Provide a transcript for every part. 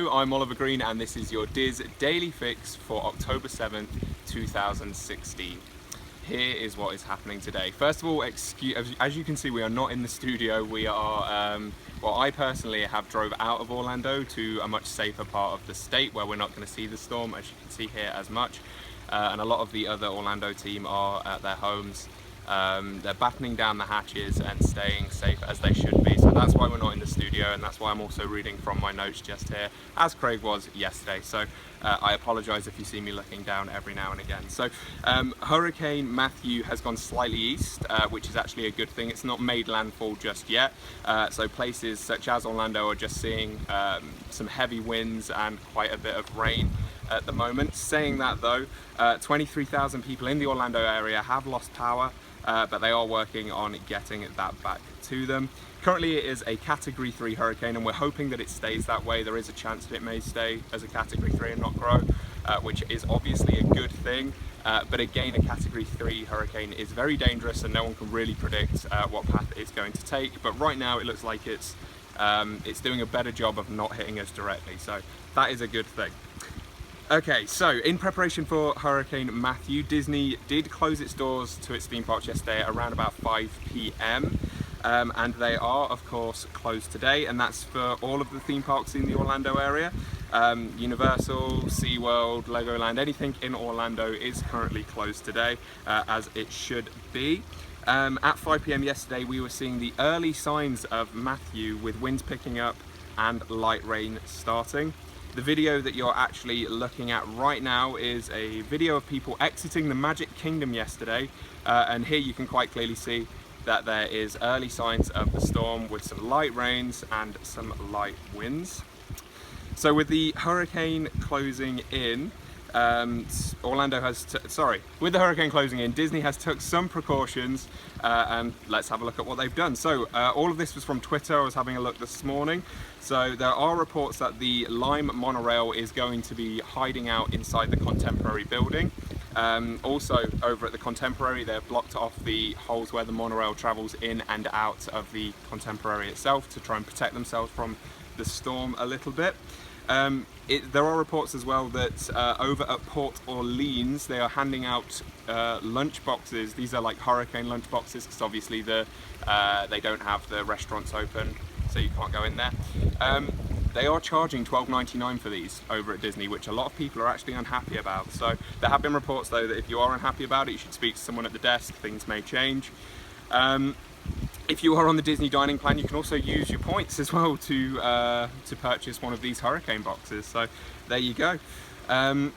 Hello, I'm Oliver Green and this is your DIS Daily Fix for October 7th, 2016. Here is what is happening today. First of all, as you can see, we are not in the studio. We are, well, I personally have drove out of Orlando to a much safer part of the state where we're not going to see the storm, as you can see here, as much. And a lot of the other Orlando team are at their homes. They're battening down the hatches and staying safe as they should be, so that's why we're not in the studio, and that's why I'm also reading from my notes just here, as Craig was yesterday. So I apologise if you see me looking down every now and again. So Hurricane Matthew has gone slightly east, which is actually a good thing. It's not made landfall just yet, so places such as Orlando are just seeing some heavy winds and quite a bit of rain at the moment. Saying that though, 23,000 people in the Orlando area have lost power, but they are working on getting that back to them. Currently it is a Category 3 hurricane and we're hoping that it stays that way. There is a chance that it may stay as a Category 3 and not grow, which is obviously a good thing. But again, a Category 3 hurricane is very dangerous and no one can really predict what path it's going to take. But right now it looks like it's doing a better job of not hitting us directly. So that is a good thing. Okay, so in preparation for Hurricane Matthew, Disney did close its doors to its theme parks yesterday around about 5 p.m. And they are, of course, closed today, and that's for all of the theme parks in the Orlando area. Universal, SeaWorld, Legoland, anything in Orlando is currently closed today, as it should be. At 5 p.m. yesterday, we were seeing the early signs of Matthew with winds picking up and light rain starting. The video that you're actually looking at right now is a video of people exiting the Magic Kingdom yesterday, and here you can quite clearly see that there is early signs of the storm with some light rains and some light winds. So with the hurricane closing in, with the hurricane closing in, Disney has took some precautions, and let's have a look at what they've done. So all of this was from Twitter. I was having a look this morning. So there are reports that the Lime monorail is going to be hiding out inside the Contemporary building. Also over at the Contemporary, they've blocked off the holes where the monorail travels in and out of the Contemporary itself to try and protect themselves from the storm a little bit. There are reports as well that over at Port Orleans they are handing out lunch boxes. These are like hurricane lunch boxes because obviously they don't have the restaurants open, so you can't go in there. They are charging $12.99 for these over at Disney, which a lot of people are actually unhappy about. So there have been reports though that if you are unhappy about it, you should speak to someone at the desk. Things may change. If you are on the Disney dining plan, you can also use your points as well to purchase one of these hurricane boxes. So there you go. And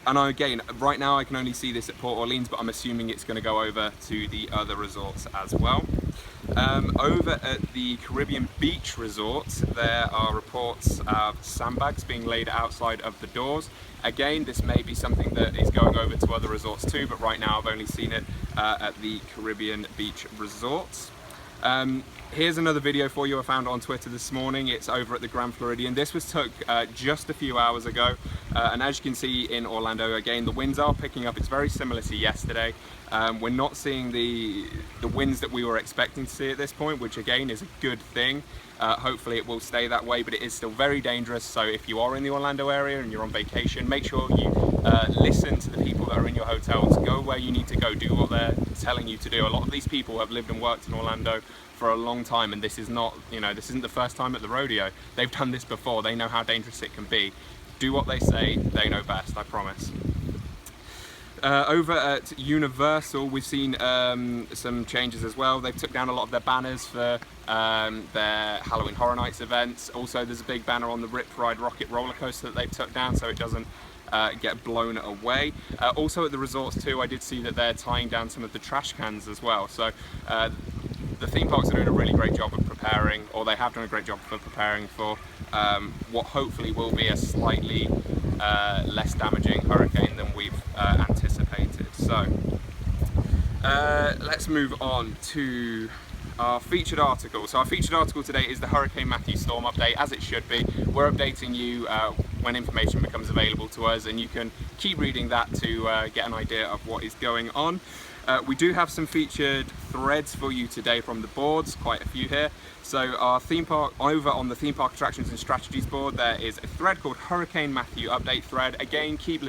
again, right now I can only see this at Port Orleans, but I'm assuming it's going to go over to the other resorts as well. Over at the Caribbean Beach Resort, there are reports of sandbags being laid outside of the doors. Again, this may be something that is going over to other resorts too, but right now I've only seen it at the Caribbean Beach Resorts. Here's another video for you I found on Twitter this morning. It's over at the Grand Floridian. This was took just a few hours ago, and as you can see in Orlando, again, the winds are picking up. It's very similar to yesterday. We're not seeing the winds that we were expecting to see at this point, which again is a good thing. Hopefully it will stay that way, but it is still very dangerous. So if you are in the Orlando area and you're on vacation, make sure you listen to the people that are in your hotels. Go where you need to go, do what they're telling you to do. A lot of these people have lived and worked in Orlando for a long time, and this is not, this isn't the first time at the rodeo. They've done this before. They know how dangerous it can be. Do what they say. They know best, I promise. Over at Universal, we've seen some changes as well. They've took down a lot of their banners for their Halloween Horror Nights events. Also, there's a big banner on the Rip Ride Rocket roller coaster that they've took down so it doesn't get blown away. Also at the resorts too, I did see that they're tying down some of the trash cans as well. So the theme parks are doing a really great job of preparing, or they have done a great job for preparing for what hopefully will be a slightly less damaging hurricane than we've anticipated. So let's move on to our featured article. So our featured article today is the Hurricane Matthew storm update, as it should be. We're updating you when information becomes available to us, and you can keep reading that to get an idea of what is going on. We do have some featured threads for you today from the boards, quite a few here. So our theme park, over on the theme park attractions and strategies board, there is a thread called Hurricane Matthew update thread. Again, keep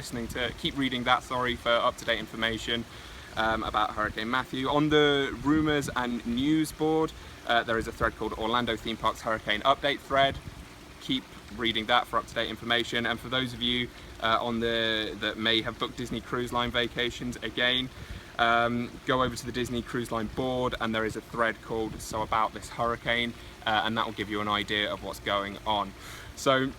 reading that, sorry, for up-to-date information about Hurricane Matthew. On the rumors and news board, there is a thread called Orlando Theme Parks Hurricane Update thread. Keep reading that for up-to-date information. And for those of you that may have booked Disney Cruise Line vacations, again, go over to the Disney Cruise Line board, and there is a thread called So About This Hurricane, and that will give you an idea of what's going on. So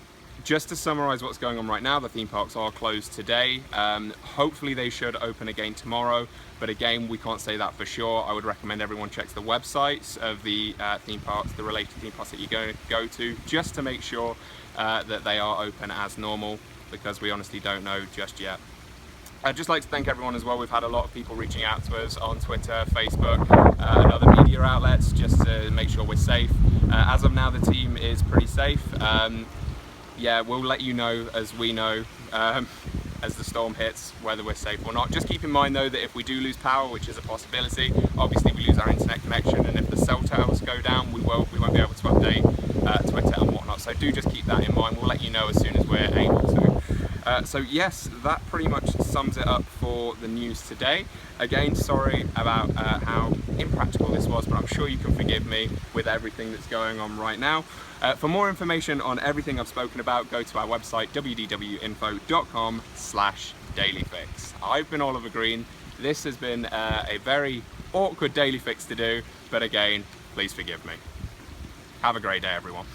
just to summarize what's going on right now, the theme parks are closed today. Hopefully they should open again tomorrow, but again, we can't say that for sure. I would recommend everyone checks the websites of the theme parks, the related theme parks that you go to, just to make sure that they are open as normal, because we honestly don't know just yet. I'd just like to thank everyone as well. We've had a lot of people reaching out to us on Twitter, Facebook, and other media outlets just to make sure we're safe. As of now, the team is pretty safe. Yeah, we'll let you know as we know as the storm hits whether we're safe or not. Just keep in mind though that if we do lose power, which is a possibility, obviously we lose our internet connection, and if the cell towers go down, we won't be able to update Twitter and whatnot. So do just keep that in mind. We'll let you know as soon as we're able to. So yes, that pretty much sums it up for the news today. Again, sorry about how impractical this was, but I'm sure you can forgive me with everything that's going on right now. For more information on everything I've spoken about, go to our website, wdwinfo.com/dailyfix. I've been Oliver Green. This has been a very awkward daily fix to do, but again, please forgive me. Have a great day, everyone.